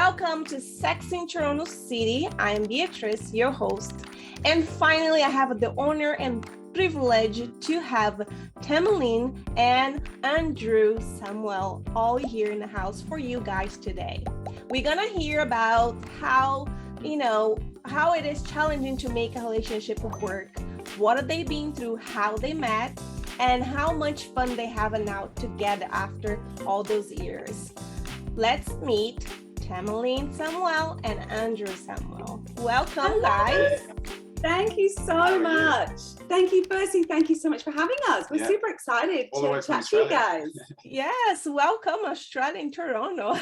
Welcome to Sex in Toronto City. I'm Beatriz, your host. And finally, I have the honor and privilege to have Tamylin and Andrew Samuel all here in the house for you guys today. We're gonna hear about how it is challenging to make a relationship work, what have they been through, how they met, and how much fun they have now together after all those years. Let's meet Tamylin Samuel and Andrew Samuel. Welcome, guys. Thank you so much. Thank you, Percy. Thank you so much for having us. We're super excited to chat to you guys. Yes, welcome, Australia in Toronto.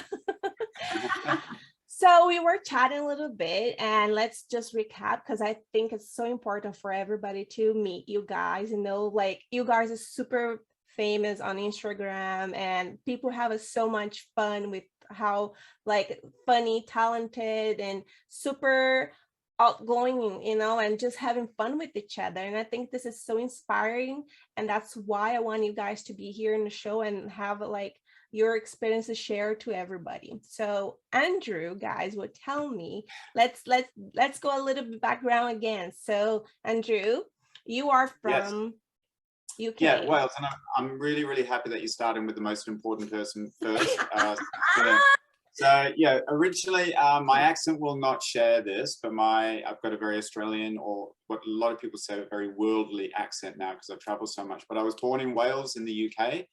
So we were chatting a little bit, and let's just recap because I think it's so important for everybody to meet you guys. You guys are super famous on Instagram, and people have so much fun with how funny, talented, and super outgoing, and just having fun with each other. And I think this is so inspiring, and that's why I want you guys to be here in the show and have your experience to share to everybody. So Andrew, guys, will tell me, let's go a little bit background again. So Andrew, you are from UK. Yeah, Wales, and I'm really, really happy that you're starting with the most important person first. Originally, my accent will not share this, but I've got a very Australian, or what a lot of people say, a very worldly accent now because I've traveled so much. But I was born in Wales in the UK.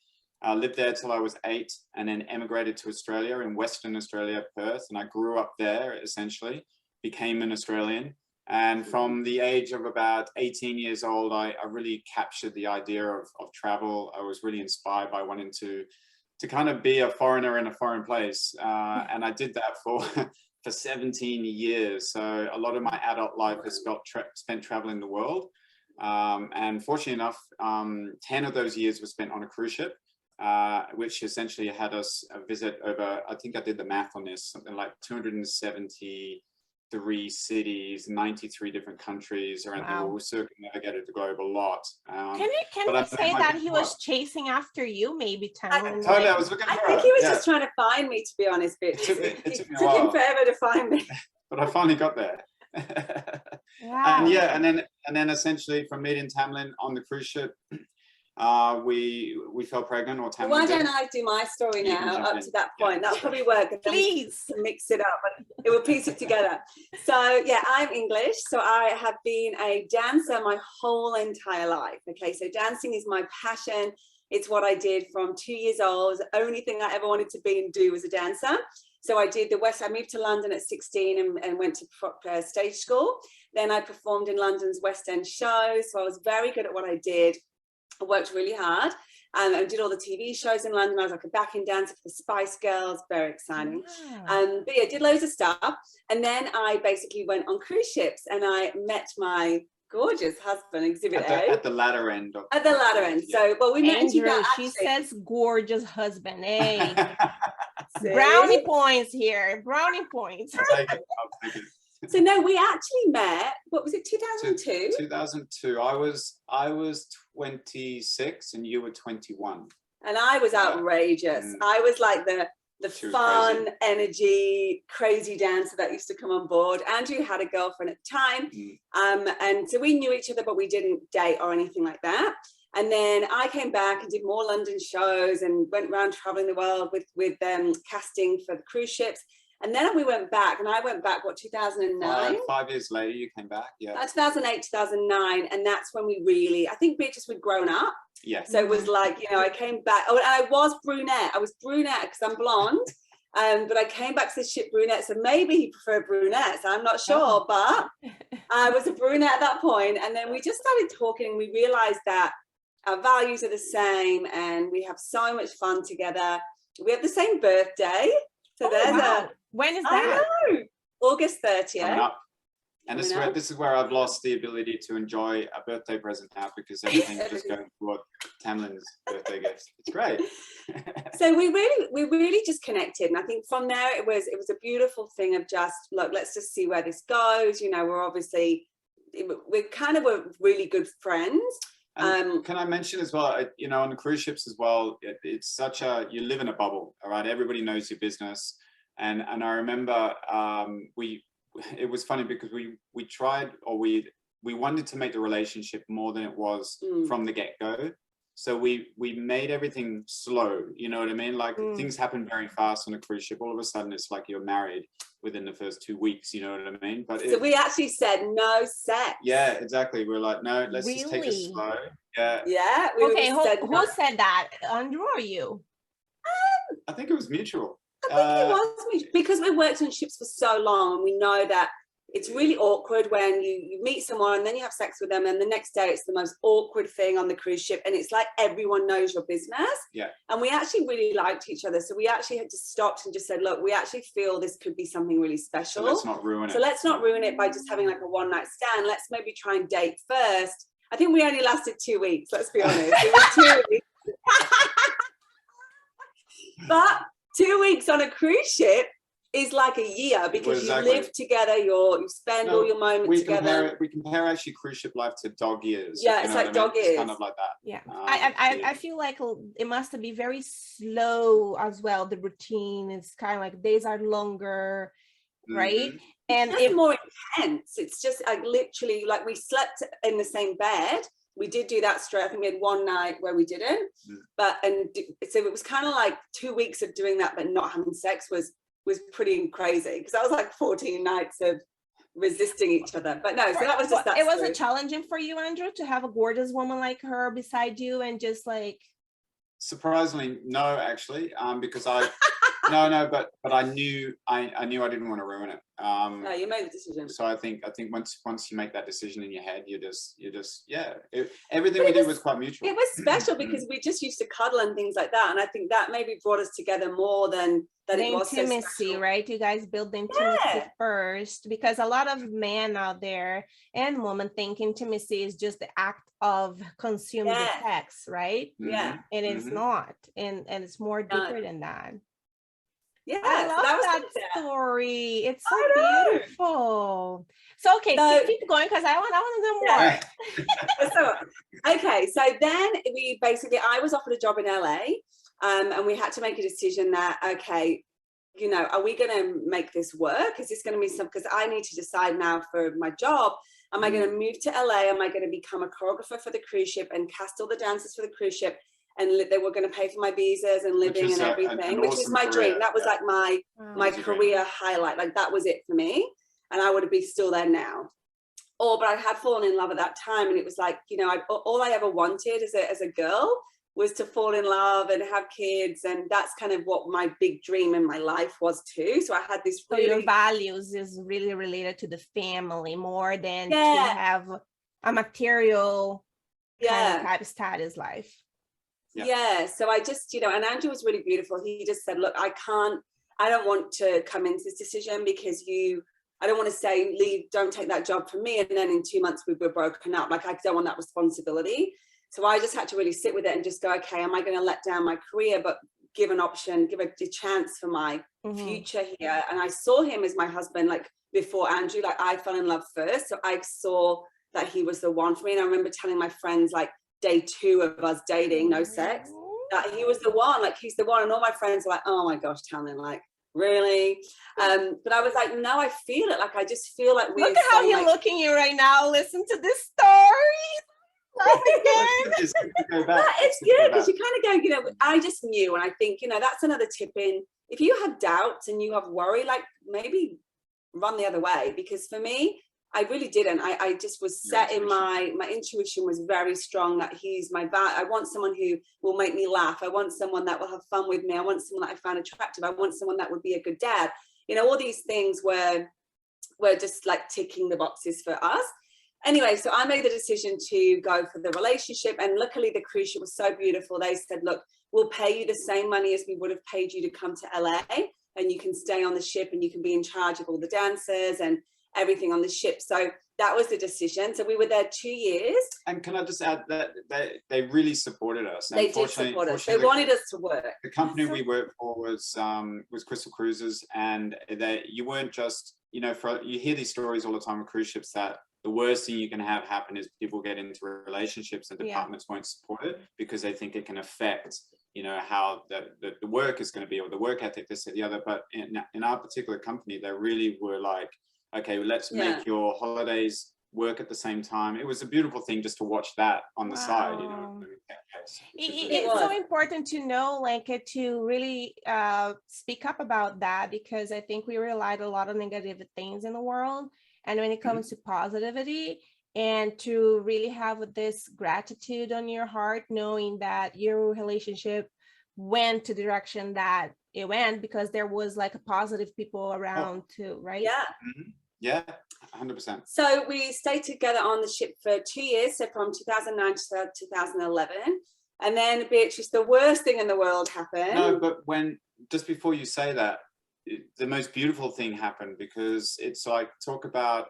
I lived there till I was 8 and then emigrated to Australia, in Western Australia, Perth. And I grew up there, essentially, became an Australian. And from the age of about 18 years old, I really captured the idea of travel. I was really inspired by wanting to kind of be a foreigner in a foreign place. And I did that for 17 years. So a lot of my adult life has spent traveling the world. And fortunately enough, 10 of those years were spent on a cruise ship, which essentially had us visit over, I think I did the math on this, something like 273 cities, 93 different countries around the world. We circumnavigated the globe a lot. Can you say that he was chasing after you, maybe, Tamylin? Totally, I was looking for I think he was just trying to find me, to be honest, bitch. It took me took him forever to find me. But I finally got there. Wow. And then essentially from meeting Tamylin on the cruise ship, we fell pregnant, or Tamylin. Why don't I do my story now up to that point? That'll probably work. And Please mix it up, and it will piece it together. So yeah, I'm English, so I have been a dancer my whole entire life. Okay, so dancing is my passion. It's what I did from 2 years old. The only thing I ever wanted to be and do was a dancer. So I did I moved to London at 16 and went to stage school. Then I performed in London's West End shows. So I was very good at what I did. I worked really hard and did all the TV shows in London. I was like a backing dancer for the Spice Girls, very exciting. But yeah, did loads of stuff. And then I basically went on cruise ships and I met my gorgeous husband, Exhibit A. At the latter end. At the latter end. Yeah. So, well, we met Andrew, that she says gorgeous husband. Hey, See? brownie points here. Brownie points. I'll take it. So no, we actually met, what was it, 2002? 2002. I was 26 and you were 21. And I was outrageous. I was like the fun, energy, crazy dancer that used to come on board. Andrew had a girlfriend at the time. And so we knew each other, but we didn't date or anything like that. And then I came back and did more London shows and went around traveling the world with casting for the cruise ships. And then we went back, and I went back, 2009? 5 years later, you came back, yeah. 2008, 2009, and that's when we really, I think Beatrice had grown up. Yes. So it was like, I came back, and I was brunette. I was brunette because I'm blonde, but I came back to the ship brunette, so maybe he preferred brunettes, I'm not sure, but I was a brunette at that point, and then we just started talking, and we realized that our values are the same, and we have so much fun together. We have the same birthday. So when is that? I know. August 30th. And this is where I've lost the ability to enjoy a birthday present now because everything's just going toward Tamylin's birthday gifts. It's great. So we really just connected, and I think from there it was a beautiful thing of just look, let's just see where this goes. We're kind of really good friends. And can I mention as well, on the cruise ships as well, it's such you live in a bubble, all right? Everybody knows your business. And I remember it was funny because we tried, or we wanted to make the relationship more than it was from the get-go. So we made everything slow, you know what I mean? Like things happen very fast on a cruise ship. All of a sudden it's like you're married within the first 2 weeks, you know what I mean? But so we actually said no sex. Yeah, exactly. We're like, no, let's just take it slow. Yeah. Yeah. Okay, who said that? Andrew or you? I think it was mutual. I think it was mutual, because we worked on ships for so long, and we know that it's really awkward when you meet someone and then you have sex with them, and the next day it's the most awkward thing on the cruise ship, and it's like everyone knows your business. Yeah. And we actually really liked each other, so we actually had to stop and just said, look, we actually feel this could be something really special. So let's not ruin it. So let's not ruin it by just having like a one-night stand. Let's maybe try and date first. I think we only lasted 2 weeks, let's be honest. It was 2 weeks. But 2 weeks on a cruise ship is like a year, because you live together, you spend all your moments together. We compare actually cruise ship life to dog years. Yeah, it's like dog years. It's kind of like that. Yeah. I feel like it must be very slow as well. The routine is kind of like days are longer, right? And it's more intense. It's just like literally, like we slept in the same bed. We did do that straight. I think we had one night where we didn't, so it was kind of like 2 weeks of doing that, but not having sex was pretty crazy, because that was like 14 nights of resisting each other. But no, so that was just that. It wasn't challenging for you, Andrew, to have a gorgeous woman like her beside you and just like. Surprisingly, no, actually, because but I knew I didn't want to ruin it. No, you made the decision. So I think once you make that decision in your head, you just everything we did was quite mutual. It was special because we just used to cuddle and things like that, and I think that maybe brought us together more than that. It was intimacy, right? You guys build the intimacy first, because a lot of men out there and women think intimacy is just the act of consuming the sex, right? Yeah, and it's not, and it's more deeper than that. Yeah, I love that story. It's so beautiful. So okay, keep going, because I want to know more. So then I was offered a job in LA, and we had to make a decision that, okay, you know, are we going to make this work? Is this going to be something? Because I need to decide now for my job. Am I going to move to LA? Am I going to become a choreographer for the cruise ship and cast all the dancers for the cruise ship? And they were going to pay for my visas and living and everything, which was my dream. That was like my career highlight. Like that was it for me. And I would be still there now. But I had fallen in love at that time. And it was like, you know, all I ever wanted as a girl was to fall in love and have kids. And that's kind of what my big dream in my life was too. So I had this So your values is really related to the family more than to have a material kind of type of status life. Yeah. So I just, you know, and Andrew was really beautiful. He just said, look, I don't want to come into this decision because I don't want to say, leave, don't take that job from me. And then in 2 months we were broken up. Like I don't want that responsibility. So I just had to really sit with it and just go, okay, am I going to let down my career, but give an option, give a chance for my future here. And I saw him as my husband, like before Andrew, like I fell in love first. So I saw that he was the one for me. And I remember telling my friends, like, day 2 of us dating, no sex, that he was the one, like he's the one. And all my friends were like, oh my gosh, Tamylin, like really? But I was like, no, I feel it. Like I just feel like look at how he's looking at you right now. Listen to this story. It's good because you kind of go, you know, I just knew. And I think, you know, that's another tip in, if you have doubts and you have worry, like maybe run the other way. Because for me, I really didn't. I just was set in my intuition was very strong that he's I want someone who will make me laugh. I want someone that will have fun with me. I want someone that I find attractive. I want someone that would be a good dad. You know, all these things were just like ticking the boxes for us. Anyway, so I made the decision to go for the relationship, and luckily the cruise ship was so beautiful. They said, look, we'll pay you the same money as we would have paid you to come to LA, and you can stay on the ship and you can be in charge of all the dancers and everything on the ship. So that was the decision. So we were there 2 years. And can I just add that they really supported us. They did support us. They wanted us to work. The company we worked for was Crystal Cruises, and you weren't just, you know, you hear these stories all the time on cruise ships that the worst thing you can have happen is people get into relationships and departments won't support it because they think it can affect you know, how the work is going to be, or the work ethic, this or the other. But in our particular company, they really were like, okay, well, let's make your holidays work at the same time. It was a beautiful thing just to watch that on the side, you know. It's so important to know, like, to really speak up about that, because I think we relied a lot on negative things in the world, and when it comes to positivity, and to really have this gratitude on your heart, knowing that your relationship went to the direction that it went because there was like a positive people around too, right? Yeah. 100%. So we stayed together on the ship for 2 years, so from 2009 to 2011. And then, Beatrice, the worst thing in the world happened. No, but just before you say that, the most beautiful thing happened, because it's like, talk about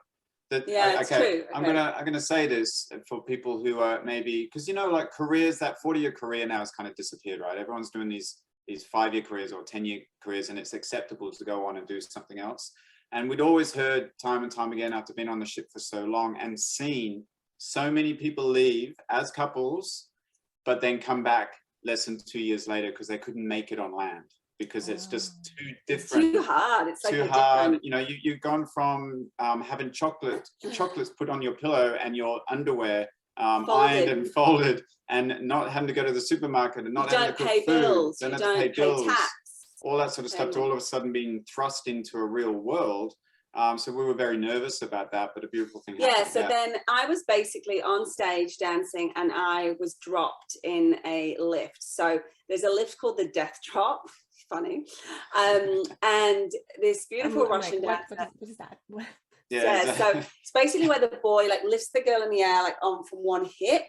that. Yeah, it's true. Okay. I'm gonna say this for people who are maybe, because, you know, like careers, that 40-year career now has kind of disappeared, right? Everyone's doing these 5-year careers or 10-year careers, and it's acceptable to go on and do something else. And we'd always heard time and time again, after being on the ship for so long and seen so many people leave as couples, but then come back less than 2 years later because they couldn't make it on land, because it's just too different. It's too hard. It's like too hard. You know, you've gone from having chocolates put on your pillow and your underwear ironed and folded, and not having to go to the supermarket and not having to cook food. Don't have to pay bills. Tax. All that sort of stuff, to all of a sudden being thrust into a real world. So we were very nervous about that, but a beautiful thing happened. Yeah, so then I was basically on stage dancing, and I was dropped in a lift. So there's a lift called the Death Drop, funny, and this beautiful Russian dancer. What is that? Yeah, exactly. So it's basically where the boy like lifts the girl in the air, like on from one hip,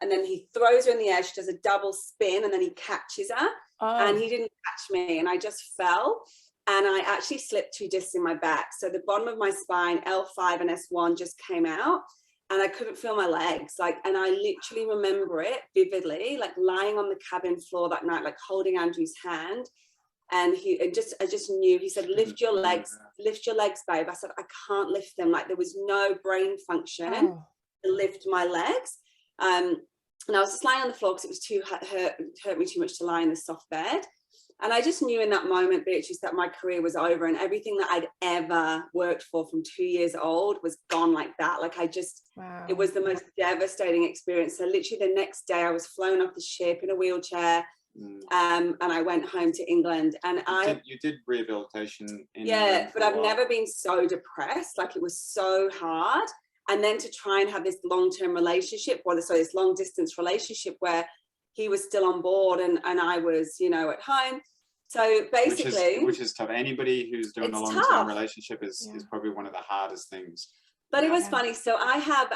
and then he throws her in the air. She does a double spin, and then he catches her. And he didn't catch me, and I just fell, and I actually slipped 2 discs in my back. So the bottom of my spine, L5 and S1, just came out, and I couldn't feel my legs. Like, and I literally remember it vividly, like lying on the cabin floor that night, like holding Andrew's hand. And I just knew. He said, lift your legs, babe. I said, I can't lift them. Like, there was no brain function to lift my legs. And I was just lying on the floor because it was too hurt me too much to lie in the soft bed. And I just knew in that moment, Beatrice, that my career was over, and everything that I'd ever worked for from 2 years old was gone like that. Like, it was the most devastating experience. So literally the next day I was flown off the ship in a wheelchair. And I went home to England, and you did rehabilitation but I've never been so depressed. Like, it was so hard. And then to try and have this long-term relationship, this long-distance relationship where he was still on board and I was, you know, at home. So basically, which is tough. Anybody who's doing a long-term relationship is probably one of the hardest things. But it was funny. So I have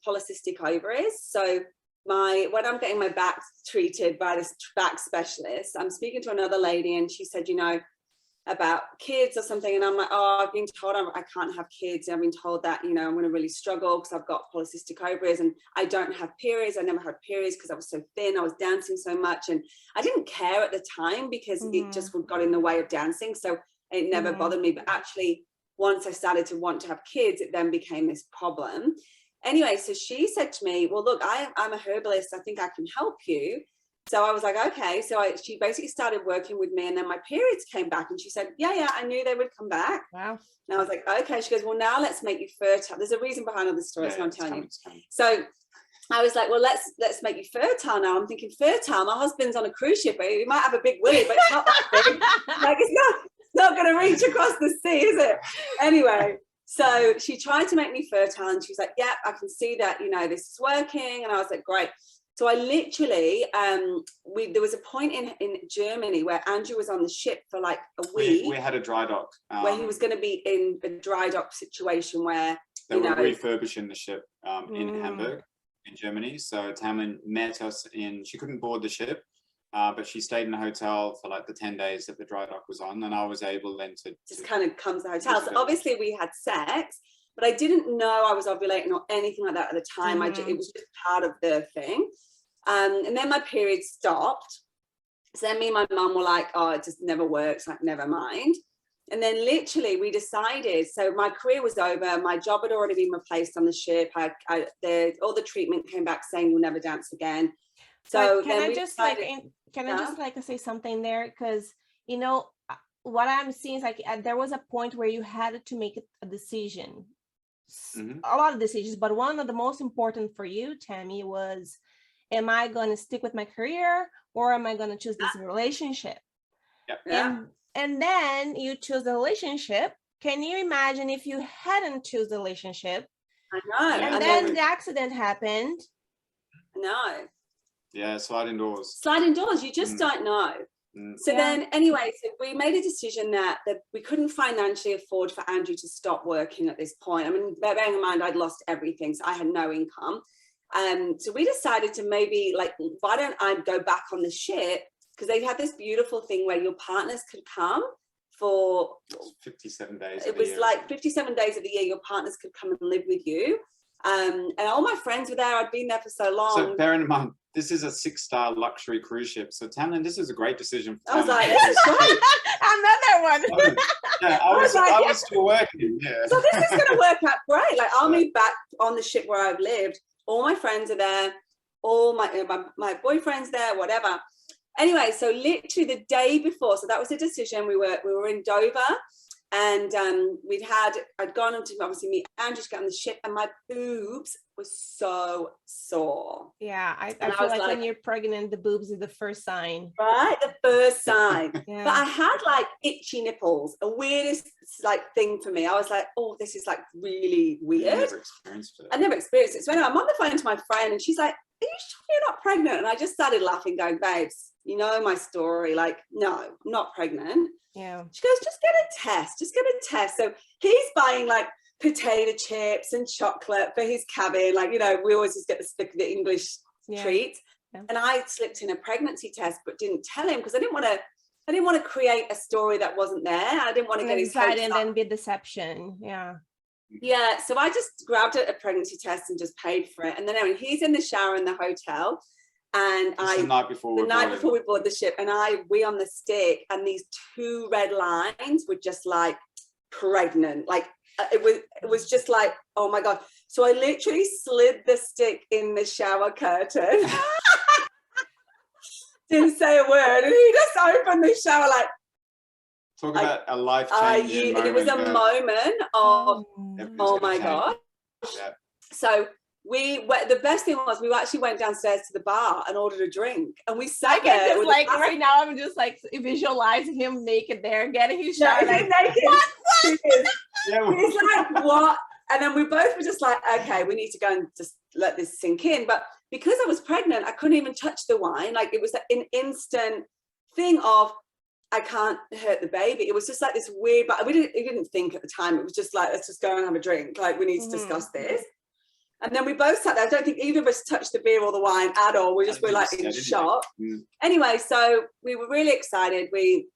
polycystic ovaries. So when I'm getting my back treated by this back specialist, I'm speaking to another lady, and she said, you know, about kids or something, and I'm like, oh, I've been told I can't have kids. I've been told that, you know, I'm going to really struggle because I've got polycystic ovaries and I don't have periods. I never had periods because I was so thin. I was dancing so much, and I didn't care at the time because it just got in the way of dancing. So it never bothered me. But actually, once I started to want to have kids, it then became this problem. Anyway, so she said to me, well, look, I'm a herbalist. I think I can help you. So I was like, okay. So she basically started working with me, and then my periods came back, and she said, yeah, I knew they would come back. Wow. And I was like, okay. She goes, well, now let's make you fertile. There's a reason behind all this story, so I'm telling you. So I was like, well, let's make you fertile now. I'm thinking, fertile? My husband's on a cruise ship. He might have a big willy, but it's not that big. Like, it's not going to reach across the sea, is it? Anyway. So she tried to make me fertile, and she was like, yeah, I can see that, you know, this is working. And I was like, great. So I literally, there was a point in Germany where Andrew was on the ship for like a week. We had a dry dock. Where he was going to be in a dry dock situation where, they were refurbishing the ship in Hamburg, in Germany. So Tamylin met us she couldn't board the ship, but she stayed in a hotel for like the 10 days that the dry dock was on. And I was able then to just kind of come to the hotel. So obviously we had sex, but I didn't know I was ovulating or anything like that at the time. It was just part of the thing. And then my period stopped. So then me and my mum were like, oh, it just never works, like, never mind. And then literally we decided, so my career was over. My job had already been replaced on the ship. All the treatment came back saying you'll never dance again. So can then I we just decided, can I just say something there? Because, you know, what I'm seeing is like there was a point where you had to make a decision, a lot of decisions, but one of the most important for you, Tammy, was, am I going to stick with my career or am I going to choose this relationship? And then you choose the relationship. Can you imagine if you hadn't choose the relationship? I know. And then the accident happened. No. Yeah, sliding doors. Sliding doors, you just don't know. So then anyway, so we made a decision that we couldn't financially afford for Andrew to stop working at this point. I mean, bearing in mind I'd lost everything, so I had no income. So we decided to maybe, like, why don't I go back on the ship? Because they had this beautiful thing where your partners could come for 57 days. It was like 57 days of the year, your partners could come and live with you. And all my friends were there. I'd been there for so long. So bearing in mind, this is a 6-star luxury cruise ship. So Tamylin, this is a great decision for I was Tamylin. like, this is great. Another one. Yeah, I was still working. Yeah. So this is going to work out great. Like, I'll move back on the ship where I've lived. All my friends are there. All my boyfriend's there, whatever. Anyway, so literally the day before, so that was a decision. We were in Dover, and I'd gone on to obviously meet Andrew to get on the ship, and my boobs were so sore. Yeah, I feel like when you're pregnant, the boobs is the first sign. Right, the first sign. Yeah. But I had like itchy nipples, a weirdest like thing for me. I was like, oh, this is like really weird. I never experienced it. So anyway, I'm on the phone to my friend, and she's like, are you sure you're not pregnant? And I just started laughing, going, babes, you know my story. Like, no, I'm not pregnant. Yeah. She goes, just get a test. Just get a test. So he's buying like potato chips and chocolate for his cabin. Like, you know, we always just get the English treats. Yeah. And I slipped in a pregnancy test, but didn't tell him because I didn't want to create a story that wasn't there. I didn't want to get his hopes and then be deception. Yeah. Yeah, so I just grabbed a pregnancy test and just paid for it. And then anyway, he's in the shower in the hotel, and the night before we board the ship, and we on the stick, and these 2 red lines were just like pregnant. Like it was just like, oh my God. So I literally slid the stick in the shower curtain. Didn't say a word, and he just opened the shower like. Talk about a life-changing moment. It was a moment of, oh my God. Yeah. So the best thing was we actually went downstairs to the bar and ordered a drink, and we sat there. Just like right now, I'm just like visualizing him naked there, getting his shower. He's naked. He's like, what? And then we both were just like, okay, we need to go and just let this sink in. But because I was pregnant, I couldn't even touch the wine. Like, it was an instant thing of, I can't hurt the baby. It was just like this weird, but we didn't think at the time. It was just like, let's just go and have a drink. Like, we need to discuss this. And then we both sat there. I don't think either of us touched the beer or the wine at all. We just were like in shock. Anyway, so we were really excited. We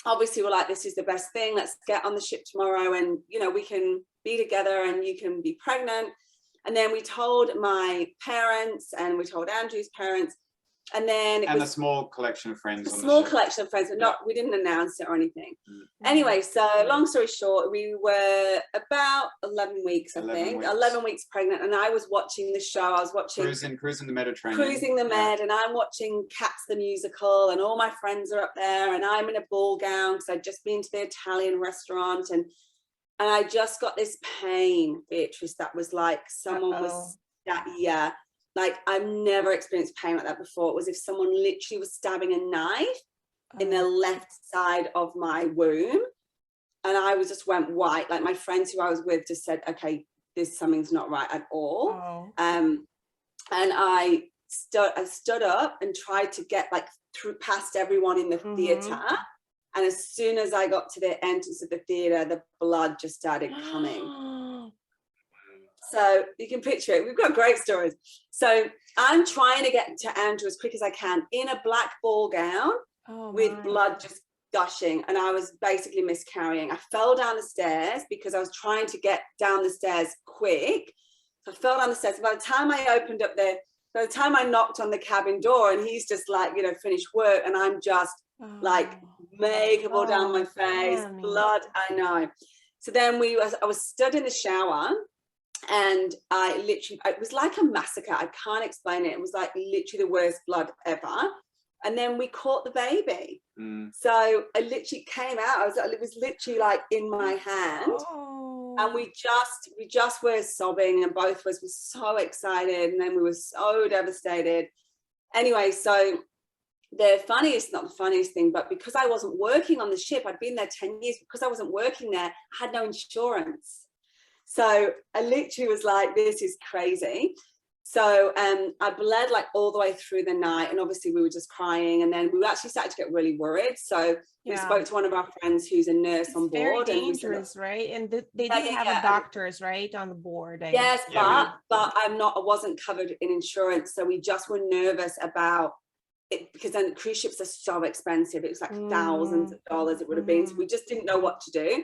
obviously were like, this is the best thing. Let's get on the ship tomorrow, and, you know, we can be together and you can be pregnant. And then we told my parents, and we told Andrew's parents. And then a small collection of friends. But we didn't announce it or anything. Anyway, so long story short, we were about 11 weeks, I think, 11 weeks pregnant, and I was watching the show. I was watching Cruising the Mediterranean. Cruising the Med, and I'm watching Cats the musical, and all my friends are up there, and I'm in a ball gown because I'd just been to the Italian restaurant, and I just got this pain, Beatrice, that was like someone was like, I've never experienced pain like that before. It was if someone literally was stabbing a knife in the left side of my womb. And I just went white. Like, my friends who I was with just said, okay, something's not right at all. And I stood up and tried to get like past everyone in the theatre. And as soon as I got to the entrance of the theatre, the blood just started coming. So you can picture it. We've got great stories. So I'm trying to get to Andrew as quick as I can in a black ball gown with blood just gushing. And I was basically miscarrying. I fell down the stairs because I was trying to get down the stairs quick. So I fell down the stairs. By the time I knocked on the cabin door, and he's just like, you know, finished work, and I'm just like makeup all down my face, blood, I know. So then I was stood in the shower. And I literally, it was like a massacre. I can't explain it. It was like literally the worst blood ever. And then we caught the baby. So I literally came out. It was literally like in my hand. Oh. And we just were sobbing, and both of us were so excited. And then we were so devastated. Anyway, so not the funniest thing, but because I wasn't working on the ship, I'd been there 10 years, because I wasn't working there, I had no insurance. So I literally was like, this is crazy. So I bled like all the way through the night, and obviously we were just crying, and then we actually started to get really worried. So we spoke to one of our friends who's a nurse on board. Very dangerous, right? And they do have a doctors, right, on the board. Yes, but I wasn't covered in insurance, so we just were nervous about it, because then cruise ships are so expensive. It was like thousands of dollars it would have been. So we just didn't know what to do.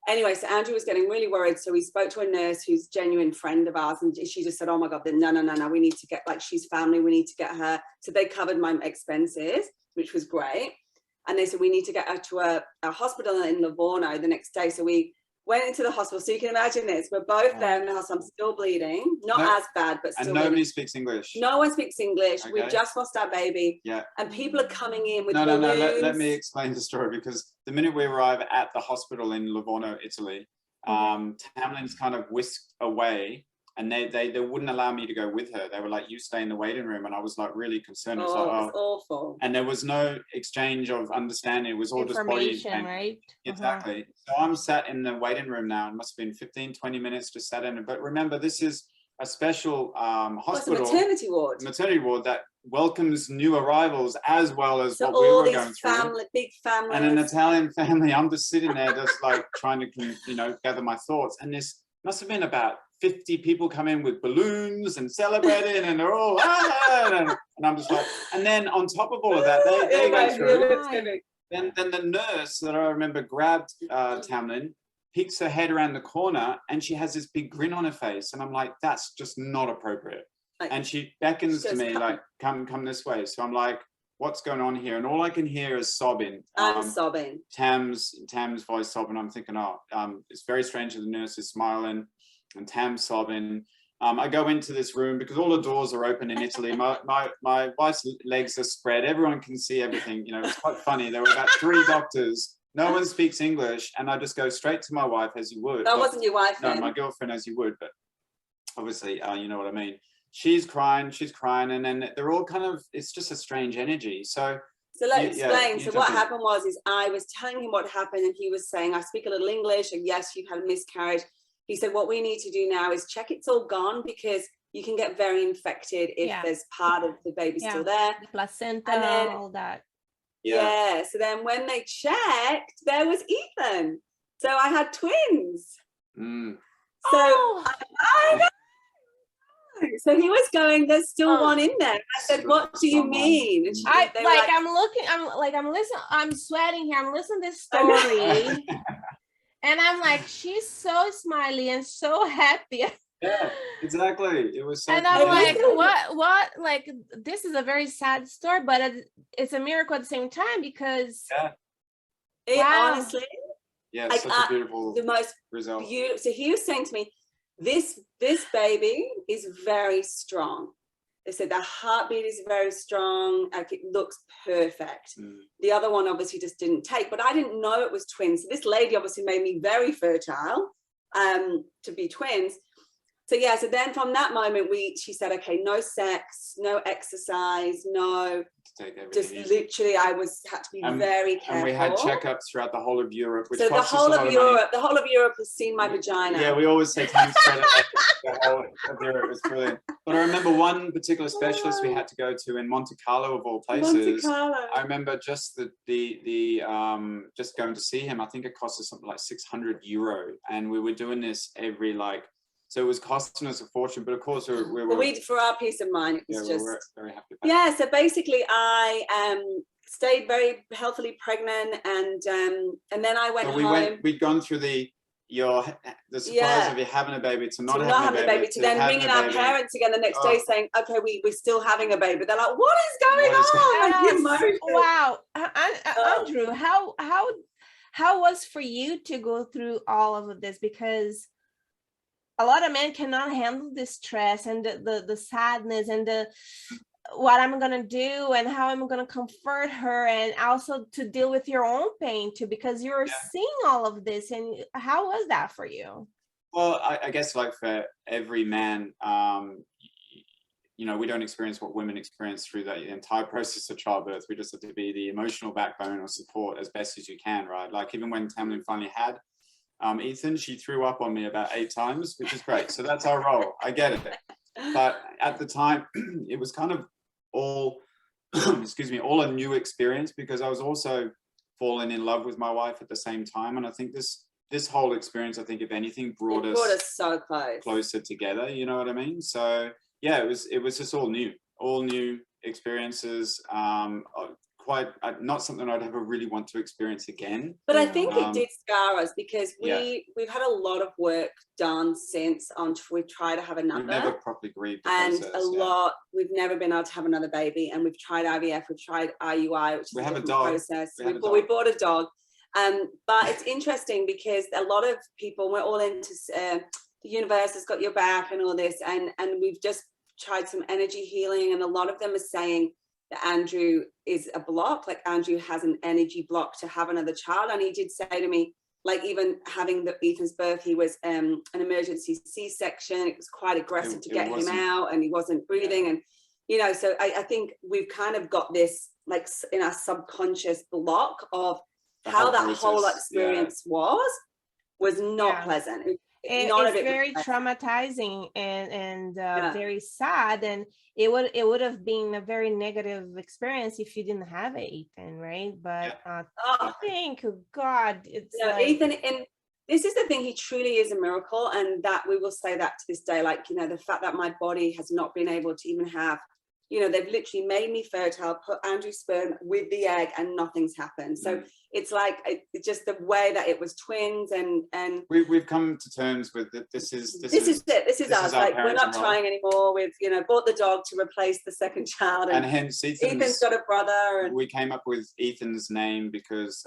Anyway, so Andrew was getting really worried. So we spoke to a nurse who's a genuine friend of ours. And she just said, oh my God, no, we need to get, like, she's family. We need to get her. So they covered my expenses, which was great. And they said, we need to get her to a hospital in Livorno the next day. So we went into the hospital. So you can imagine this. We're both there in the hospital. I'm still bleeding. Not as bad, but still. And nobody bleeding. speaks English. No one speaks English. Okay. We just lost our baby. Yeah. And people are coming in with No. balloons. Let me explain the story, because the minute we arrive at the hospital in Livorno, Italy, Tamylin's kind of whisked away, and they wouldn't allow me to go with her. They were like, you stay in the waiting room. And I was like really concerned. It's like, it's awful. And there was no exchange of understanding. It was all just body. Right? Exactly. So I'm sat in the waiting room now. It must have been 15, 20 minutes just sat in. But remember, this is a special hospital. It's a maternity ward. Maternity ward that welcomes new arrivals, as well as so what we all were these going through. Big families. And an Italian family. I'm just sitting there, just like trying to, gather my thoughts. And this must have been about 50 people come in with balloons and celebrating, and they're all and I'm just like, and then on top of all of that, they go through. Then the nurse that I remember grabbed Tamlin, peeks her head around the corner, and she has this big grin on her face, and I'm like, that's just not appropriate. And she beckons to me like, come this way. So I'm like, what's going on here? And all I can hear is sobbing. I'm sobbing. Tam's voice sobbing. I'm thinking, it's very strange that the nurse is smiling and Tam's sobbing. I go into this room because all the doors are open in Italy. My wife's legs are spread. Everyone can see everything. It's quite funny. There were about 3 doctors. No one speaks English. And I just go straight to my wife, as you would. That wasn't your wife then? No, my girlfriend, as you would. But obviously, you know what I mean. She's crying, and then they're all kind of, it's just a strange energy. So let's explain. So what happened was, I was telling him what happened, and he was saying, I speak a little English, and yes, you've had a miscarriage. He said, what we need to do now is check it's all gone, because you can get very infected if there's part of the baby still there. The placenta, and then, all that. Yeah. So then when they checked, there was Ethan. So I had twins. So I know. So he was going, there's still one in there. I said, what do you mean? I'm listening, I'm sweating here. I'm listening to this story. And I'm like, she's so smiley and so happy. Yeah, exactly. It was so and I'm like, what? Like, this is a very sad story, but it's a miracle at the same time, because honestly, like, such a beautiful, the most result. Beautiful. So he was saying to me, this baby is very strong. They said the heartbeat is very strong, like it looks perfect. The other one obviously just didn't take, but I didn't know it was twins. So this lady obviously made me very fertile to be twins. So so then from that moment, she said, okay, no sex, no exercise, no, just literally I had to be very careful. And we had checkups throughout the whole of Europe. Which so the whole of Europe has seen my vagina. Yeah, we always say thanks for the whole of Europe. It's brilliant. But I remember one particular specialist we had to go to in Monte Carlo, of all places. I remember just just going to see him. I think it cost us something like €600, and we were doing this every so it was costing us a fortune, but of course we for our peace of mind, it was we were very happy. So basically I stayed very healthily pregnant, and then I went home. We'd gone through the surprise of you having a baby to not having a baby, to then ringing our parents again the next day saying, okay, we're still having a baby. They're like, what is going on? Wow. Andrew, how was for you to go through all of this? Because a lot of men cannot handle the stress and the sadness and the what I'm gonna do and how I'm gonna comfort her, and also to deal with your own pain too, because you're seeing all of this. And how was that for you? Well, I guess like for every man, you know, we don't experience what women experience through the entire process of childbirth. We just have to be the emotional backbone or support as best as you can, right? Like even when Tamylin finally had Ethan, she threw up on me about 8 times, which is great. So that's our role. I get it. But at the time, it was kind of all, excuse me, all a new experience, because I was also falling in love with my wife at the same time. And I think this whole experience, I think if anything, brought us so closer together. You know what I mean? So yeah, it was just all new experiences. Quite not something I'd ever really want to experience again. But I think it did scar us, because we've had a lot of work done since we try to have another. We've never properly grieved the and process, lot. We've never been able to have another baby, and we've tried IVF, we've tried IUI, which is a different process. We bought a dog. But it's interesting because a lot of people, we're all into the universe has got your back and all this, and we've just tried some energy healing, and a lot of them are saying that Andrew is a block, like Andrew has an energy block to have another child. And he did say to me, like even having Ethan's birth, he was an emergency C-section. It was quite aggressive to get him out, and he wasn't breathing. And, you know, so I think we've kind of got this like in our subconscious block of how that whole experience was not pleasant. It's very traumatizing and very sad, and it would have been a very negative experience if you didn't have Ethan, right? But I think, God, it's Ethan, and this is the thing, he truly is a miracle, and that we will say that to this day. Like, you know, the fact that my body has not been able to even have, you know, they've literally made me fertile, put Andrew's sperm with the egg, and nothing's happened. So it's like it's just the way that it was twins, and we've come to terms with that. This is us. Like, we're not trying anymore. We've, you know, bought the dog to replace the second child, and hence Ethan's got a brother. And we came up with Ethan's name because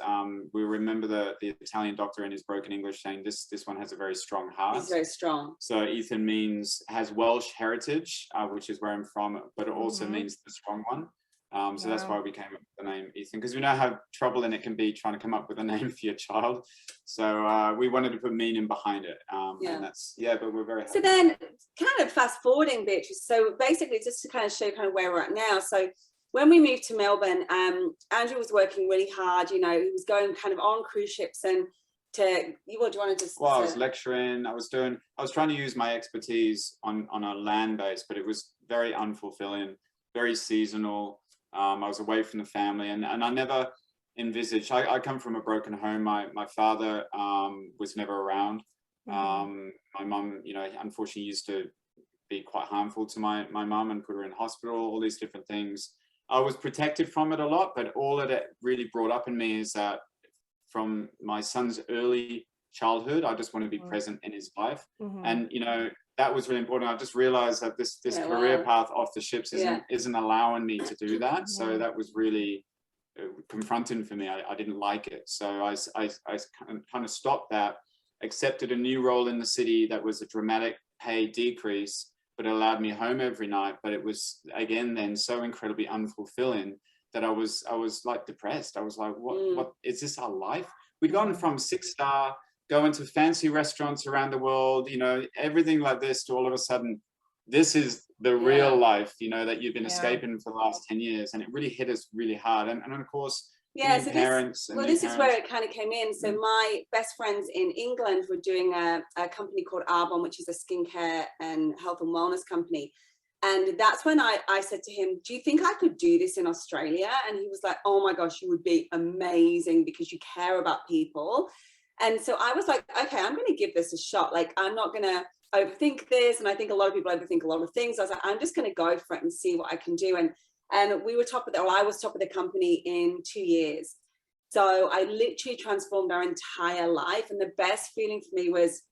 we remember the Italian doctor in his broken English saying this one has a very strong heart. He's very strong. So Ethan has Welsh heritage, which is where I'm from, but it also means the strong one. So that's why we came up with the name Ethan, because we know how troubling it can be trying to come up with a name for your child. So we wanted to put meaning behind it. And that's, but we're very happy. So then kind of fast forwarding, Beatrice. So basically, just to kind of show kind of where we're at now. So when we moved to Melbourne, Andrew was working really hard. You know, he was going kind of on cruise ships and I was lecturing. I was trying to use my expertise on a land base, but it was very unfulfilling, very seasonal. I was away from the family, and I never envisaged. I come from a broken home. My father was never around. My mum, you know, unfortunately used to be quite harmful to my mum and put her in hospital, all these different things. I was protected from it a lot, but all that it really brought up in me is that from my son's early childhood, I just want to be present in his life. And, you know, that was really important. I just realized that this career path off the ships isn't allowing me to do that. So that was really confronting for me. I didn't like it. So I kind of stopped that, accepted a new role in the city that was a dramatic pay decrease, but it allowed me home every night. But it was, again, then so incredibly unfulfilling that I was like depressed. I was like, what is this our life? We'd gone from 6-star, going to fancy restaurants around the world, you know, everything like this, to all of a sudden, this is the real life, you know, that you've been escaping for the last 10 years. And it really hit us really hard. And of course, so this is where it kind of came in. So my best friends in England were doing a company called Arbonne, which is a skincare and health and wellness company. And that's when I said to him, do you think I could do this in Australia? And he was like, oh my gosh, you would be amazing because you care about people. And so I was like, okay, I'm going to give this a shot. Like, I'm not going to overthink this. And I think a lot of people overthink a lot of things. I was like, I'm just going to go for it and see what I can do. And we were I was top of the company in 2 years. So I literally transformed our entire life. And the best feeling for me was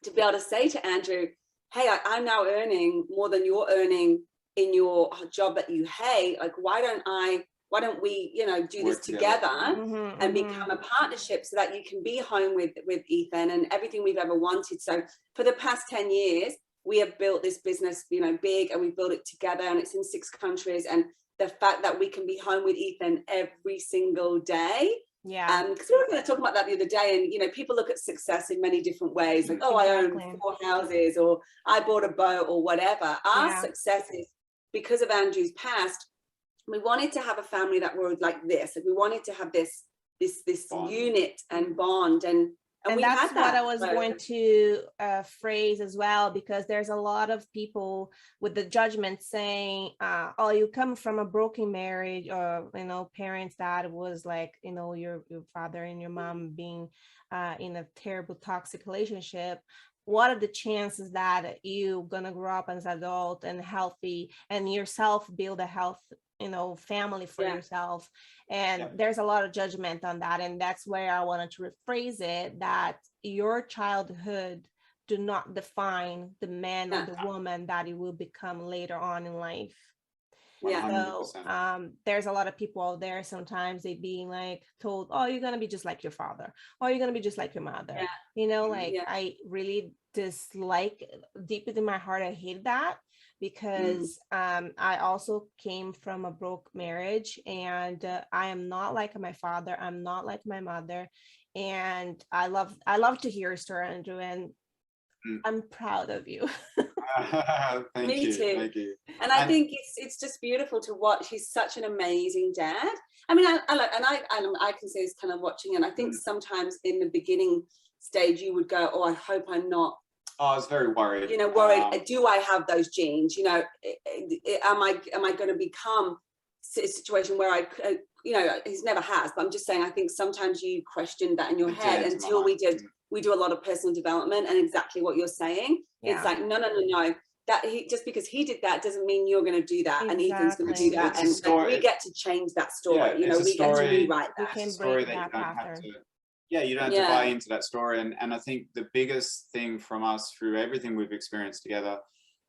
to be able to say to Andrew, hey, I'm now earning more than you're earning in your job that you hate. Like, why don't I why don't we, you know, do this Work together Mm-hmm, and mm-hmm. become a partnership so that you can be home with Ethan and everything we've ever wanted. So for the past 10 years, we have built this business, you know, big, and we built it together, and it's in 6 countries. And the fact that we can be home with Ethan every single day. Yeah. Because we were going to talk about that the other day, and you know, people look at success in many different ways, like, oh, Exactly. I own 4 houses, or I bought a boat, or whatever. Our Yeah. success is because of Andrew's past. We wanted to have a family that were like this, and we wanted to have this Bond. unit and bond, and we that's had that. what I was going to phrase as well, because there's a lot of people with the judgment saying, oh, you come from a broken marriage, or, you know, parents that was like, you know, your father and your mom being in a terrible toxic relationship. What are the chances that you gonna grow up as an adult and healthy and yourself build a health, you know, family for yourself? And there's a lot of judgment on that, and that's where I wanted to rephrase it, that your childhood do not define the man or the woman that you will become later on in life. 100%. So there's a lot of people out there, sometimes they being like told, oh, you're gonna be just like your father, or you're gonna be just like your mother. You know, like I really dislike, deep within my heart, I hate that, because I also came from a broke marriage, and I am not like my father, I'm not like my mother. And I love to hear your story, Andrew, and I'm proud of you. Thank you. And I think it's just beautiful to watch. He's such an amazing dad. I mean, I can say this kind of watching, and I think sometimes in the beginning stage you would go, oh, I hope I'm not. Oh, I was very worried. You know, worried. Do I have those genes? You know, am I going to become a situation where I, you know, he's never has. But I'm just saying, I think sometimes you question that in your head until we do a lot of personal development, and exactly what you're saying. It's like, no. That just because he did that doesn't mean you're going to do that, and Ethan's going to do that, and we get to change that story. You know, we get to rewrite that. We can story break that that you don't pattern. have to. Yeah, you don't have to buy into that story. And I think the biggest thing from us through everything we've experienced together,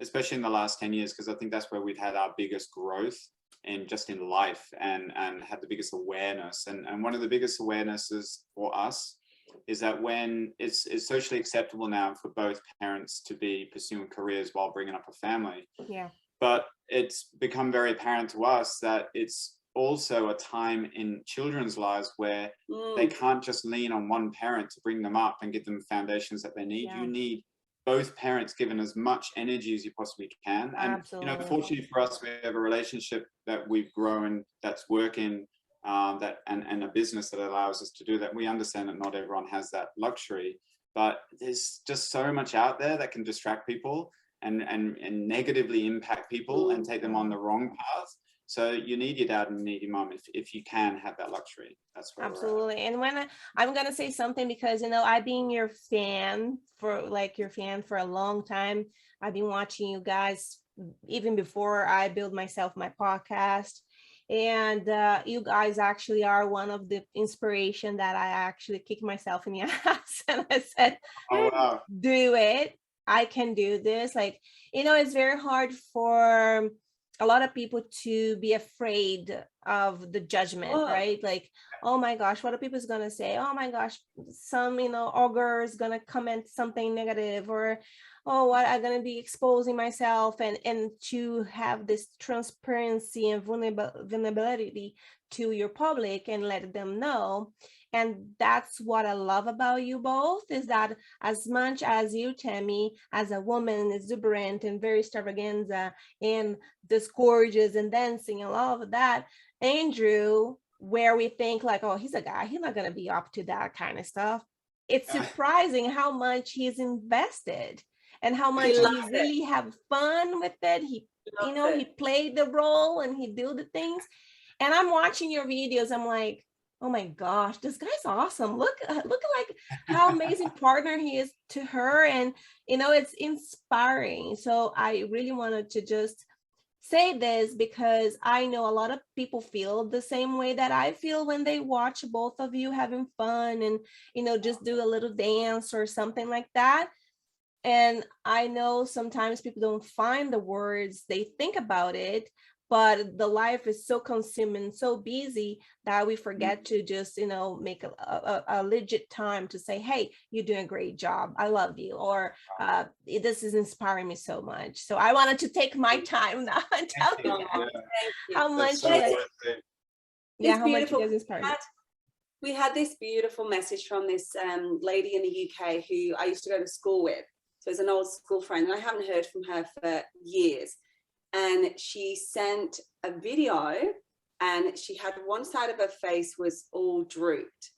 especially in the last 10 years, because I think that's where we've had our biggest growth in just in life, and had the biggest awareness. And one of the biggest awarenesses for us is that when it's socially acceptable now for both parents to be pursuing careers while bringing up a family. Yeah. But it's become very apparent to us that it's also a time in children's lives where they can't just lean on one parent to bring them up and give them foundations that they need. You need both parents given as much energy as you possibly can. And Absolutely. you know, fortunately for us, we have a relationship that we've grown, that's working, and a business that allows us to do that. We understand that not everyone has that luxury, but there's just so much out there that can distract people and negatively impact people and take them on the wrong path. So you need your dad and you need your mom if you can have that luxury. That's where absolutely. And when I'm gonna say something, because you know, I've been your fan for a long time. I've been watching you guys even before I built my podcast. And you guys actually are one of the inspiration that I actually kicked myself in the ass, and I said, oh, wow. Do it. I can do this. Like, you know, it's very hard for a lot of people to be afraid of the judgment, right? Like, oh my gosh, what are people gonna say? Oh my gosh, some, you know, ogre is gonna comment something negative, or oh, what I'm gonna be exposing myself, and to have this transparency and vulnerability to your public and let them know. And that's what I love about you both, is that as much as you, Tammy, as a woman, exuberant and very extravaganza and this gorgeous and dancing and all of that, Andrew, where we think like, oh, he's a guy, he's not going to be up to that kind of stuff. It's surprising how much he's invested and how much he really have fun with it. He, you know, he played the role and he do the things. And I'm watching your videos, I'm like, oh my gosh, this guy's awesome. Look like how amazing partner he is to her. And, you know, it's inspiring. So I really wanted to just say this, because I know a lot of people feel the same way that I feel when they watch both of you having fun and, you know, just do a little dance or something like that. And I know sometimes people don't find the words, they think about it, but the life is so consuming, so busy that we forget to just, you know, make a legit time to say, hey, you're doing a great job, I love you, or this is inspiring me so much. So I wanted to take my time now and tell you guys how much so yeah, how much beautiful. you guys inspired me. We had this beautiful message from this lady in the UK who I used to go to school with. So it's an old school friend, and I haven't heard from her for years. And she sent a video, and she had one side of her face was all drooped,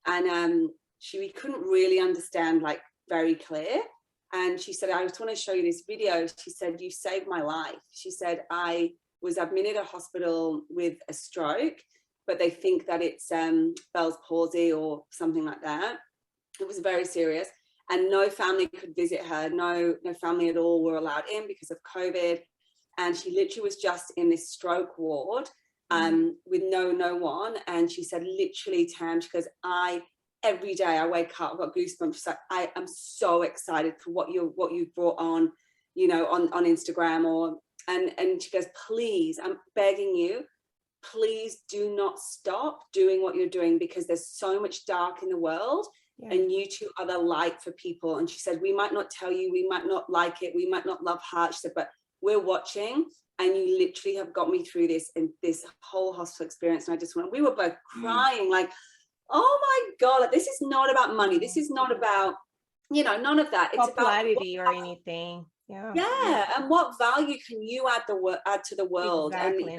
and we couldn't really understand, like, very clear. And she said, I just want to show you this video. She said, you saved my life. She said, I was admitted to hospital with a stroke, but they think that it's Bell's palsy or something like that. It was very serious, and no family could visit her. No family at all were allowed in because of COVID. And she literally was just in this stroke ward with no one. And she said, literally, Tam, she goes, every day I wake up, I've got goosebumps. She's like, I am so excited for what you've brought on, you know, on Instagram, and she goes, please, I'm begging you, please do not stop doing what you're doing, because there's so much dark in the world. Yeah. And you two are the light for people. And she said, we might not tell you, we might not like it, we might not love heart. She said, but we're watching, and you literally have got me through this and this whole hospital experience. And I just went, we were both crying, like, oh my God, like, this is not about money. This is not about, you know, none of that. It's popularity or anything. Yeah. And what value can you add to the world? Exactly. And, you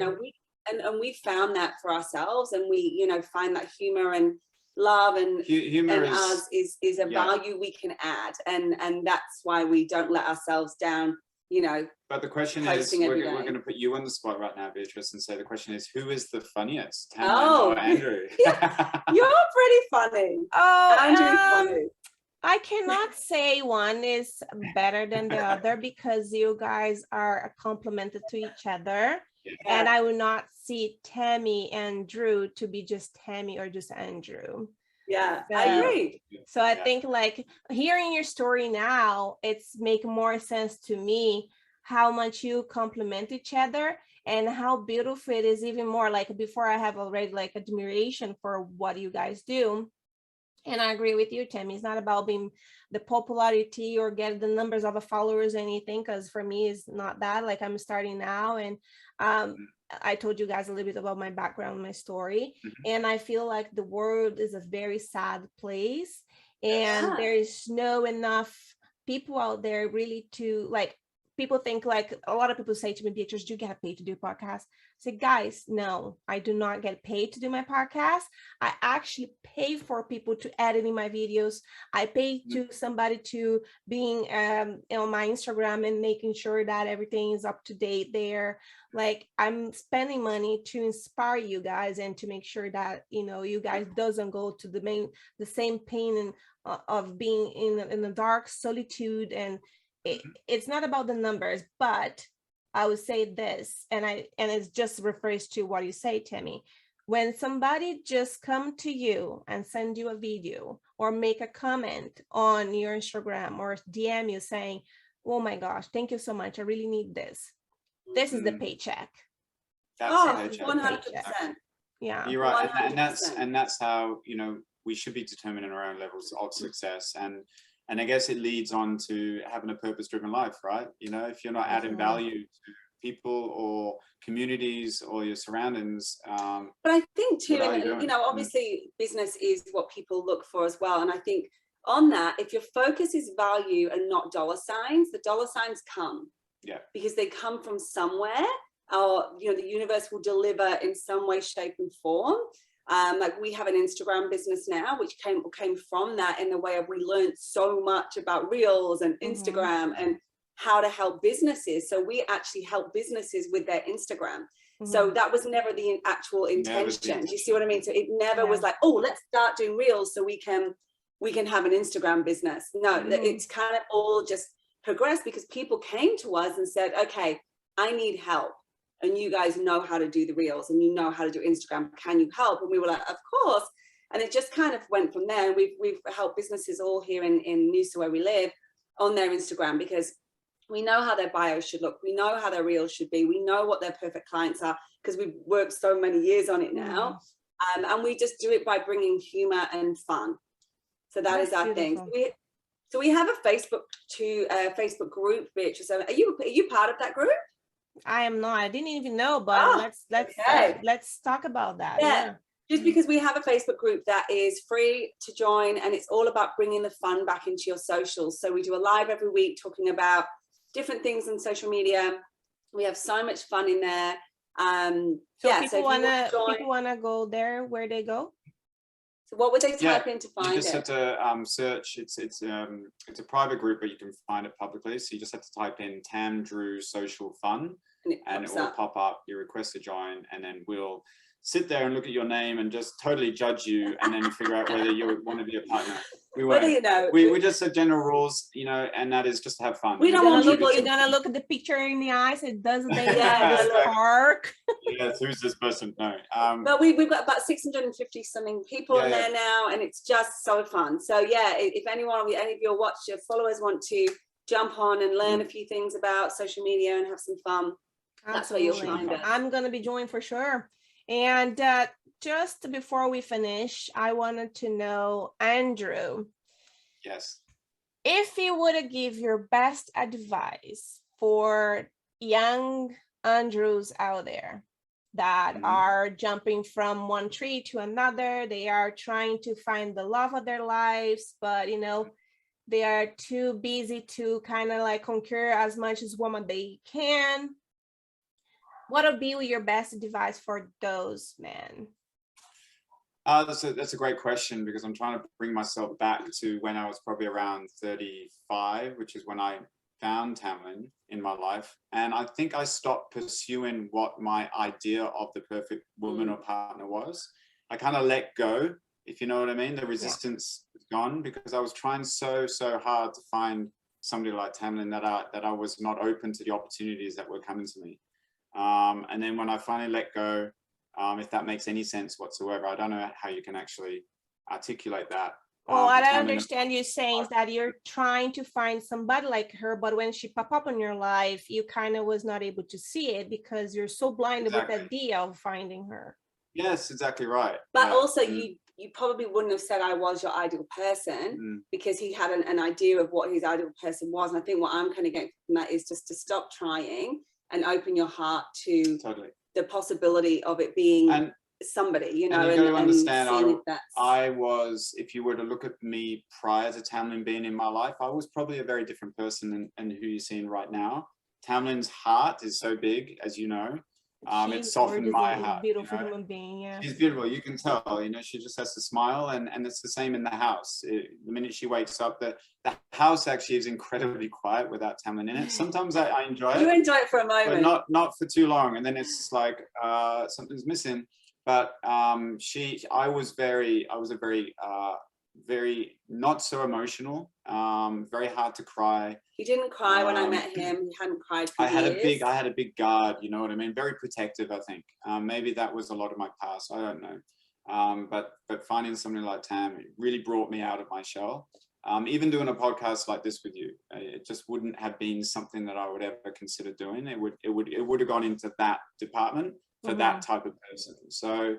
know, we found that for ourselves, and we, you know, find that humor and love and humor is a value we can add, and that's why we don't let ourselves down, you know. But the question is, we're going to put you on the spot right now, Beatrice, and say the question is, who is the funniest, Tamylin or Andrew? You're pretty funny. Oh, Andrew's funny. I cannot say one is better than the other, because you guys are complemented to each other. Yeah. And I will not see Tammy and Drew to be just Tammy or just Andrew. Yeah, so, I agree. So I think, like, hearing your story now, it's make more sense to me how much you complement each other, and how beautiful it is. Even more, like, before, I have already, like, admiration for what you guys do. And I agree with you, Tammy. It's not about being the popularity or get the numbers of followers or anything, because for me, it's not that. Like, I'm starting now, and I told you guys a little bit about my background, my story, and I feel like the world is a very sad place, and there is no enough people out there really to, like, people think, like, a lot of people say to me, Beatrice, do you get paid to do podcasts? I say, guys, no, I do not get paid to do my podcast. I actually pay for people to edit in my videos. I pay to somebody to being on my Instagram and making sure that everything is up to date there. Like, I'm spending money to inspire you guys and to make sure that, you know, you guys doesn't go to the same pain of being in the dark solitude. And it's not about the numbers, but I would say this, and it just refers to what you say, Tammy. When somebody just come to you and send you a video or make a comment on your Instagram or DM you saying, oh my gosh, thank you so much, I really need this. This is the paycheck. That's 100%. Yeah, you're right. And that's how, you know, we should be determining our own levels of success. And I guess it leads on to having a purpose-driven life, right? You know, if you're not adding value to people or communities or your surroundings. But I think too, you know, obviously business is what people look for as well. And I think on that, if your focus is value and not dollar signs, the dollar signs come. Yeah. Because they come from somewhere, or, you know, the universe will deliver in some way, shape and form. Like, we have an Instagram business now, which came from that, in the way of, we learned so much about Reels and Instagram and how to help businesses. So we actually help businesses with their Instagram. So that was never the actual intention. Do you see what I mean? So it never was like, oh, let's start doing Reels so we can have an Instagram business. No, it's kind of all just progressed because people came to us and said, okay, I need help. And you guys know how to do the Reels and you know how to do Instagram. Can you help? And we were like, of course. And it just kind of went from there. And we've helped businesses all here in Noosa, where we live, on their Instagram, because We know how their bio should look. We know how their reels should be. We know what their perfect clients are because we've worked so many years on it now. And we just do it by bringing humor and fun. So that's is our beautiful thing. So we have a Facebook group, Beatrice. Are you part of that group? I am not. I didn't even know, but let's talk about that. Yeah. Just because we have a Facebook group that is free to join, and it's all about bringing the fun back into your socials. So we do a live every week talking about different things on social media. We have so much fun in there. So people wanna go there. Where they go? So what would they type in to find it? You just have to search. It's a private group, but you can find it publicly. So you just have to type in Tam Drew Social Fun, and it will pop up. You request to join, and then we'll sit there and look at your name and just totally judge you, and then figure out whether you want to be a partner. We won't. We just have general rules, you know, and that is just to have fun. We don't want people. You're gonna look at the picture in the eyes. It doesn't make spark. Yeah, who's this person? No. But we've got about 650 something people in there now, and it's just so fun. So yeah, if any of your followers want to jump on and learn a few things about social media and have some fun, that's where you'll find it. I'm gonna be joined for sure. And just before we finish, I wanted to know, Andrew. Yes. If you would give your best advice for young Andrews out there that are jumping from one tree to another, they are trying to find the love of their lives, but you know, they are too busy to kind of like conquer as much as woman they can. What would be your best advice for those men? That's a great question, because I'm trying to bring myself back to when I was probably around 35, which is when I found Tamylin in my life. And I think I stopped pursuing what my idea of the perfect woman or partner was. I kind of let go, if you know what I mean. The resistance was gone, because I was trying so hard to find somebody like Tamylin that I was not open to the opportunities that were coming to me. And then when I finally let go, if that makes any sense whatsoever, I don't know how you can actually articulate that. Well, what I understand you saying is that you're trying to find somebody like her, but when she popped up in your life, you kind of was not able to see it because you're so blinded with the idea of finding her. Yes, exactly right. But also you probably wouldn't have said I was your ideal person because he had an idea of what his ideal person was. And I think what I'm kind of getting from that is just to stop trying and open your heart to the possibility of it being somebody, you know. And you got to understand, I was, if you were to look at me prior to Tamylin being in my life, I was probably a very different person than who you're seeing right now. Tamlin's heart is so big, as you know. It softened my heart. Beautiful human being, yeah. She's beautiful. You can tell. You know, she just has to smile, and it's the same in the house. The minute she wakes up, the house actually is incredibly quiet without Tamylin in it. Sometimes I enjoy it. You enjoy it for a moment, but not for too long, and then it's like something's missing. But I was a very not so emotional, very hard to cry. He didn't cry when I met him. He hadn't cried for years. I had a big guard, you know what I mean? Very protective, I think. Maybe that was a lot of my past. I don't know. But finding somebody like Tam, it really brought me out of my shell. Even doing a podcast like this with you, it just wouldn't have been something that I would ever consider doing. It would have gone into that department for that type of person. So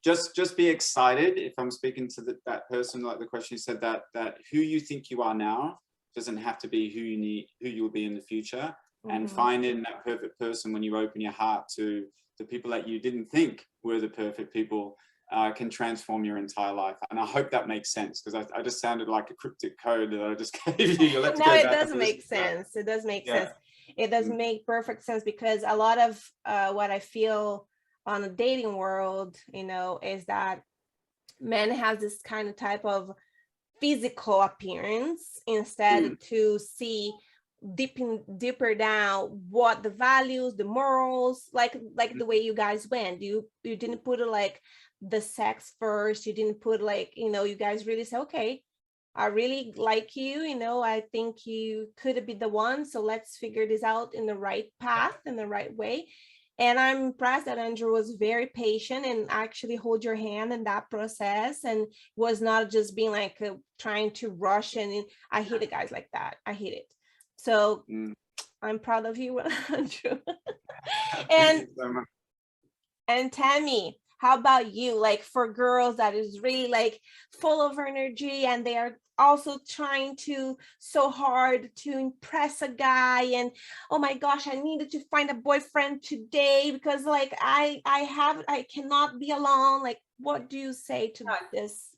just be excited. If I'm speaking to that person, like the question you said, that who you think you are now doesn't have to be who you'll be in the future. And finding that perfect person when you open your heart to the people that you didn't think were the perfect people can transform your entire life. And I hope that makes sense, because I just sounded like a cryptic code that I just gave you. No, it does make sense. It does make sense. It does make perfect sense, because a lot of what I feel on the dating world, you know, is that men has this kind of type of physical appearance instead to see deeper down what the values, the morals, like the way you guys went. You didn't put it like the sex first. You didn't put like, you know, you guys really say, okay, I really like you, you know, I think you could be the one. So let's figure this out in the right path, in the right way. And I'm impressed that Andrew was very patient and actually hold your hand in that process, and was not just being like trying to rush. And I hate it, guys like that. I hate it. So I'm proud of you, Andrew. Thank and you so much. and Tammy, how about you? Like for girls that is really like full of energy and they are also trying to so hard to impress a guy, and oh my gosh, I needed to find a boyfriend today because like I cannot be alone. Like what do you say to this?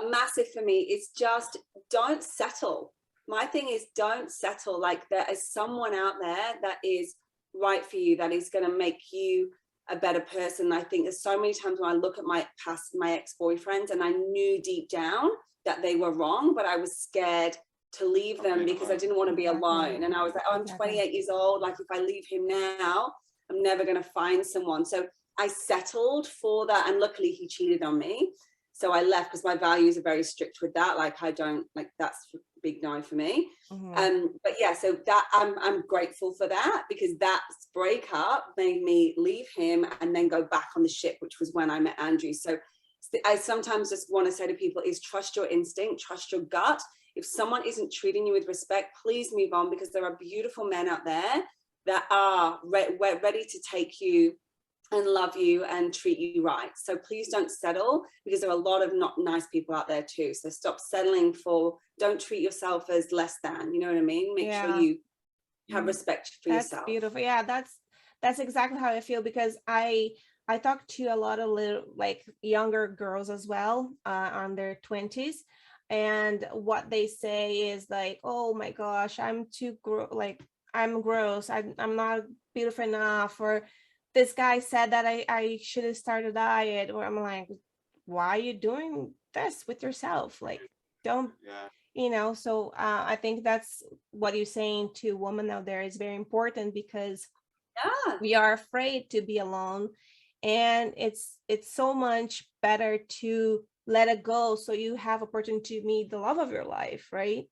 Massive for me is just don't settle. My thing is don't settle. Like there is someone out there that is right for you, that is going to make you a better person. I think there's so many times when I look at my ex-boyfriends and I knew deep down that they were wrong, but I was scared to leave them because I didn't want to be alone. And I was like, oh, I'm 28 years old. Like if I leave him now, I'm never going to find someone. So I settled for that. And luckily he cheated on me. So I left because my values are very strict with that. Like I don't, like that's a big no for me. But yeah, so that I'm grateful for that, because that breakup made me leave him and then go back on the ship, which was when I met Andrew. So I sometimes just want to say to people is trust your instinct, trust your gut. If someone isn't treating you with respect, please move on, because there are beautiful men out there that are ready to take you and love you and treat you right. So please don't settle, because there are a lot of not nice people out there too. So stop settling for, don't treat yourself as less than, you know what I mean? Make sure you have respect for yourself. That's beautiful. Yeah, that's exactly how I feel, because I talk to a lot of little like younger girls as well, on their 20s, and what they say is like, oh my gosh, I'm too I'm gross, I'm not beautiful enough, or this guy said that I should have started a diet, or I'm like, why are you doing this with yourself? Like, don't, you know. So I think that's what you're saying to women out there is very important, because we are afraid to be alone, and it's so much better to let it go so you have opportunity to meet the love of your life, right?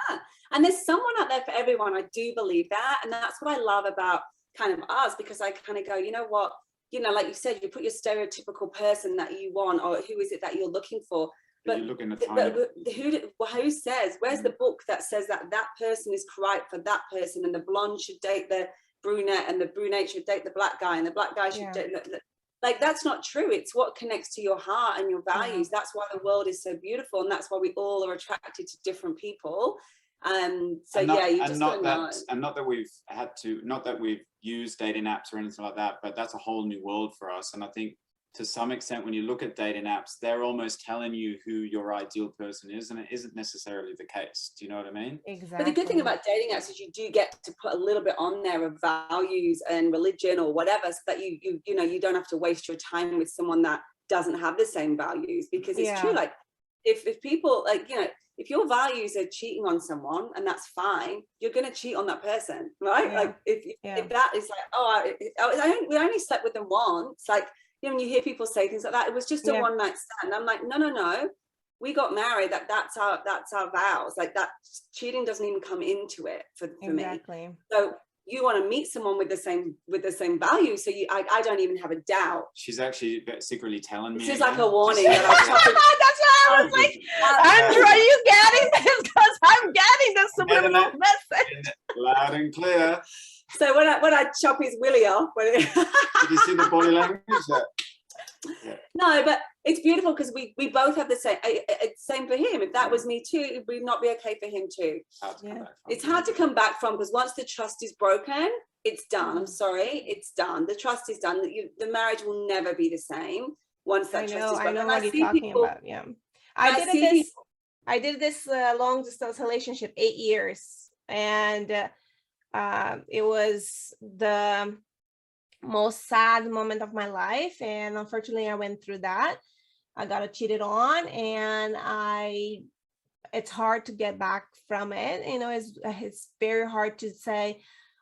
Yeah, and there's someone out there for everyone. I do believe that, and that's what I love about kind of us, because I kind of go, you know what, you know, like you said, you put your stereotypical person that you want, or who is it that you're looking for, but who says, where's the book that says that that person is correct for that person, and the blonde should date the brunette, and the brunette should date the black guy, and the black guy should date like, that's not true. It's what connects to your heart and your values. That's why the world is so beautiful, and that's why we all are attracted to different people. So yeah, you just don't know. And not that we've had to, not that we've used dating apps or anything like that, but that's a whole new world for us. And I think to some extent, when you look at dating apps, they're almost telling you who your ideal person is, and it isn't necessarily the case. Do you know what I mean? Exactly. But the good thing about dating apps is you do get to put a little bit on there of values and religion or whatever, so that you know, you don't have to waste your time with someone that doesn't have the same values. Because it's true, like if people, like, you know, if your values are cheating on someone, and that's fine, you're going to cheat on that person, right? Like if that is like, oh, we only slept with them once, like, you know, when you hear people say things like that, it was just a one night stand. I'm like, no, we got married. That's our vows. Like, that cheating doesn't even come into it for me. So you want to meet someone with the same values. So I don't even have a doubt. She's actually secretly telling me. This is like a warning. That that's why I was like, Andrew, are you getting this? Because I'm getting the subliminal message. Loud and clear. So when I chop his willy off, did you see the body language? No, but it's beautiful, because we both have the same for him. If that was me too, it would not be okay for him too. It's hard to come back from, because once the trust is broken, it's done. I'm sorry, it's done. The trust is done. The marriage will never be the same once that trust is broken. I know what you're talking about. Yeah, I did this long distance relationship 8 years, and it was the most sad moment of my life, and unfortunately I went through that. I got cheated on, and it's hard to get back from it. You know, it's very hard to say,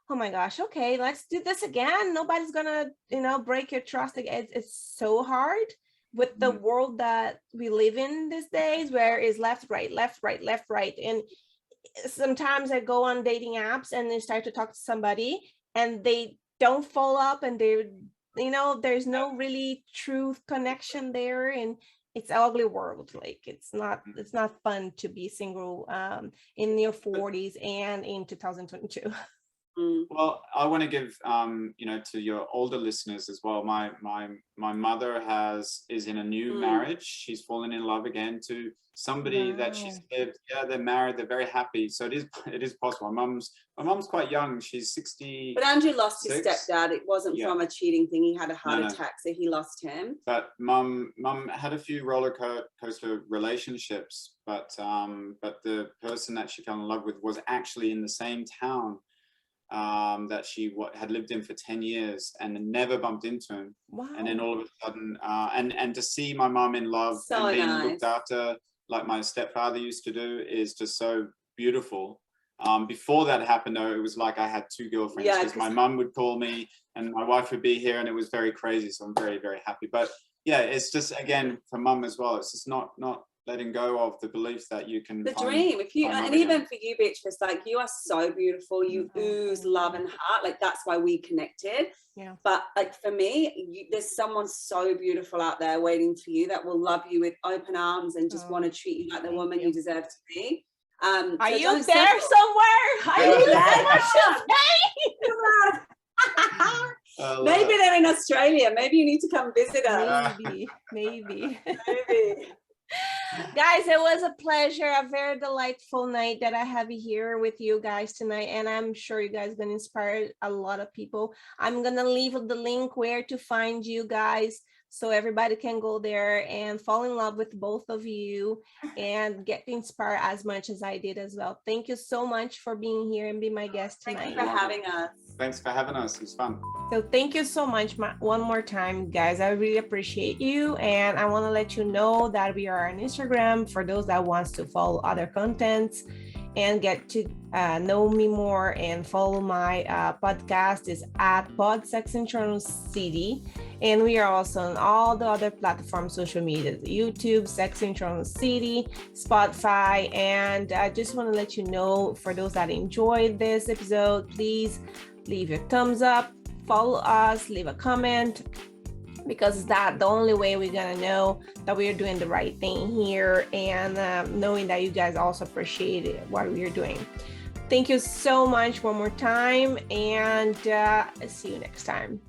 oh my gosh, okay, let's do this again. Nobody's gonna, you know, break your trust again. It's so hard with the world that we live in these days, where it's left, right, left, right, left, right. And sometimes I go on dating apps and they start to talk to somebody and they don't follow up, and they're, you know, there's no really true connection there, and it's an ugly world. Like, it's not fun to be single in your 40s and in 2022. Well, I want to give, you know, to your older listeners as well. My mother is in a new marriage. She's fallen in love again to somebody that she's lived. Yeah, they're married. They're very happy. So it is possible. My mum's quite young. She's 60. But Andrew lost his stepdad. It wasn't from a cheating thing. He had a heart attack, so he lost him. But mum had a few roller coaster relationships. But the person that she fell in love with was actually in the same town that she had lived in for 10 years and never bumped into him. Wow. And then all of a sudden, and to see my mum in love and being looked after like my stepfather used to do is just so beautiful. Before that happened though, it was like I had two girlfriends, because my mum would call me and my wife would be here, and it was very crazy. So I'm very, very happy. But yeah, it's just, again, for mum as well, it's just not letting go of the belief that you can dream. If you, and even for you, Beatriz, like, you are so beautiful. You ooze love and heart. Like, that's why we connected. Yeah. But like, for me, there's someone so beautiful out there waiting for you that will love you with open arms and just want to treat you like the woman you deserve to be. Are you there somewhere? Are you there? Maybe they're in Australia. Maybe you need to come visit us. Maybe. Guys, it was a pleasure, a very delightful night that I have here with you guys tonight, and I'm sure you guys are going to inspire a lot of people. I'm going to leave the link where to find you guys, so everybody can go there and fall in love with both of you and get inspired as much as I did as well. Thank you so much for being here and being my guest tonight. Thank you for having us. Thanks for having us. It was fun. So thank you so much one more time, guys. I really appreciate you. And I want to let you know that we are on Instagram for those that wants to follow other contents and get to know me more and follow my podcast is at PodSexInTorontoCity. And we are also on all the other platforms, social media, YouTube, Sex in Toronto City, Spotify. And I just want to let you know, for those that enjoyed this episode, please leave your thumbs up, follow us, leave a comment, because that's the only way we're gonna know that we're doing the right thing here, and knowing that you guys also appreciate what we're doing. Thank you so much one more time, and see you next time.